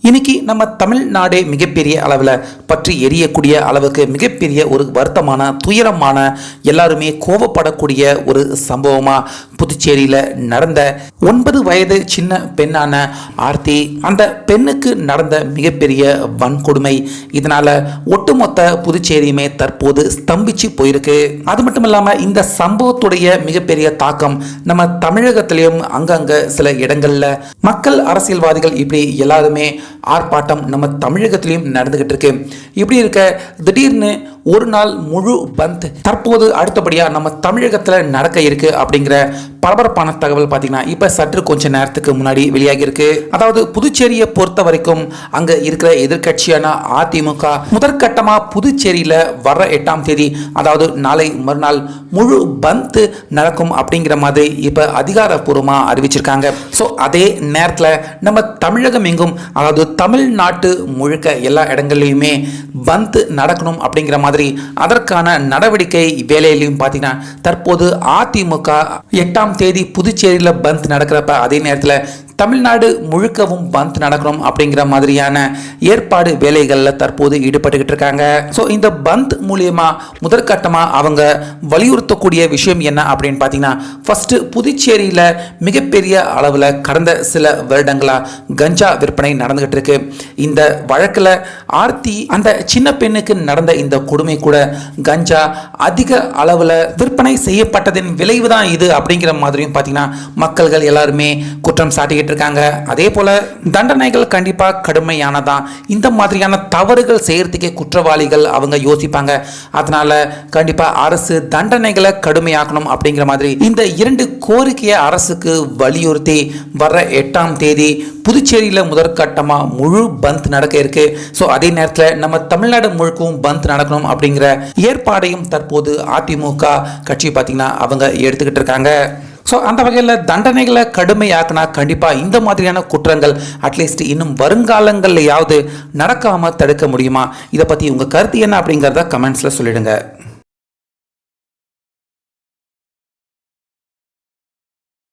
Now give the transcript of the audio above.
இன்னைக்கு நம்ம தமிழ்நாடே மிகப்பெரிய அளவில் பற்றி எரியக்கூடிய அளவுக்கு மிகப்பெரிய ஒரு வருத்தமான துயரமான எல்லாருமே கோபப்படக்கூடிய ஒரு சம்பவமாக புதுச்சேரியில் நடந்த 9 வயது சின்ன பெண்ணான ஆர்த்தி, அந்த பெண்ணுக்கு நடந்த மிகப்பெரிய வன்கொடுமை. இதனால ஒட்டுமொத்த புதுச்சேரியுமே தற்போது ஸ்தம்பிச்சு போயிருக்கு. அது மட்டும் இல்லாமல் இந்த சம்பவத்துடைய மிகப்பெரிய தாக்கம் நம்ம தமிழகத்திலையும் அங்கங்க சில இடங்கள்ல மக்கள் அரசியல்வாதிகள் இப்படி எல்லாருமே ஆர்ப்பாட்டம் நம்ம தமிழகத்திலையும் நடந்துகிட்டு இருக்கு. இப்படி இருக்க திடீர்னு ஒரு நாள் முழு பந்த் தற்போது அடுத்தபடியாக நம்ம தமிழகத்தில் நடக்க இருக்கு அப்படிங்கிற பரபரப்பான தகவல் பார்த்தீங்கன்னா இப்போ சற்று கொஞ்ச நேரத்துக்கு முன்னாடி வெளியாகி இருக்கு. அதாவது புதுச்சேரியை பொறுத்த வரைக்கும் அங்கே இருக்கிற எதிர்கட்சியான அதிமுக முதற்கட்டமாக புதுச்சேரியில் வர 8ஆம் தேதி, அதாவது நாளை மறுநாள் முழு பந்த் நடக்கும் அப்படிங்கிற மாதிரி இப்போ அதிகாரப்பூர்வமாக அறிவிச்சிருக்காங்க. ஸோ அதே நேரத்தில் நம்ம தமிழகம் எங்கும், அதாவது தமிழ்நாட்டு முழுக்க எல்லா இடங்கள்லையுமே பந்த் நடக்கணும் அப்படிங்கிற மாதிரி அதற்கான நடவடிக்கை வேலையிலையும் பார்த்தீங்கன்னா தற்போது அதிமுக 8ஆம் தேதி புதுச்சேரியில் பந்த் நடக்கிறப்ப அதே நேரத்தில் தமிழ்நாடு முழுக்கவும் பந்த் நடக்கணும் அப்படிங்கிற மாதிரியான ஏற்பாடு வேலைகளில் தற்போது ஈடுபட்டுக்கிட்டு இருக்காங்க. ஸோ இந்த பந்த் மூலியமா முதற்கட்டமாக அவங்க வலியுறுத்தக்கூடிய விஷயம் என்ன அப்படின்னு பார்த்தீங்கன்னா, ஃபர்ஸ்ட் புதுச்சேரியில் மிகப்பெரிய அளவில் கடந்த சில வருடங்களாக கஞ்சா விற்பனை நடந்துகிட்டு இருக்கு. இந்த வழக்கில் ஆர்த்தி அந்த சின்ன பெண்ணுக்கு நடந்த இந்த கொடுமை கூட கஞ்சா அதிக அளவில் விற்பனை செய்யப்பட்டதின் விளைவு தான் இது அப்படிங்கிற மாதிரியும் பார்த்தீங்கன்னா மக்கள்கள் எல்லாருமே குற்றம் சாட்டிக்கிட்டு இருக்காங்க. அதே போல தண்டனைகள் கண்டிப்பா கடுமையானதான். இந்த மாதிரியான தவறுகள் செய்யறதுக்கே குற்றவாளிகள் அவங்க யோசிப்பாங்க. அதனால கண்டிப்பா அரசு தண்டனைகளை கடுமையாக்கணும் அப்படிங்கிற மாதிரி இந்த 2 கோரிக்கையை அரசுக்கு வலியுறுத்தி வர 8ஆம் தேதி புதுச்சேரியில் முதற்கட்டமா முழு பந்த் நடக்க இருக்கு. ஸோ அதே நேரத்தில் நம்ம தமிழ்நாடு முழுக்கவும் பந்த் நடக்கணும் அப்படிங்கிற ஏற்பாடையும் தற்போது அதிமுக கட்சி பார்த்தீங்கன்னா அவங்க எடுத்துக்கிட்டு இருக்காங்க. ஸோ அந்த வகையில் தண்டனைகளை கடுமையாக்கினா கண்டிப்பாக இந்த மாதிரியான குற்றங்கள் அட்லீஸ்ட் இன்னும் வருங்காலங்கள்லையாவது நடக்காமல் தடுக்க முடியுமா? இதை பற்றி உங்கள் கருத்து என்ன அப்படிங்கிறத கமெண்ட்ஸில் சொல்லிடுங்க.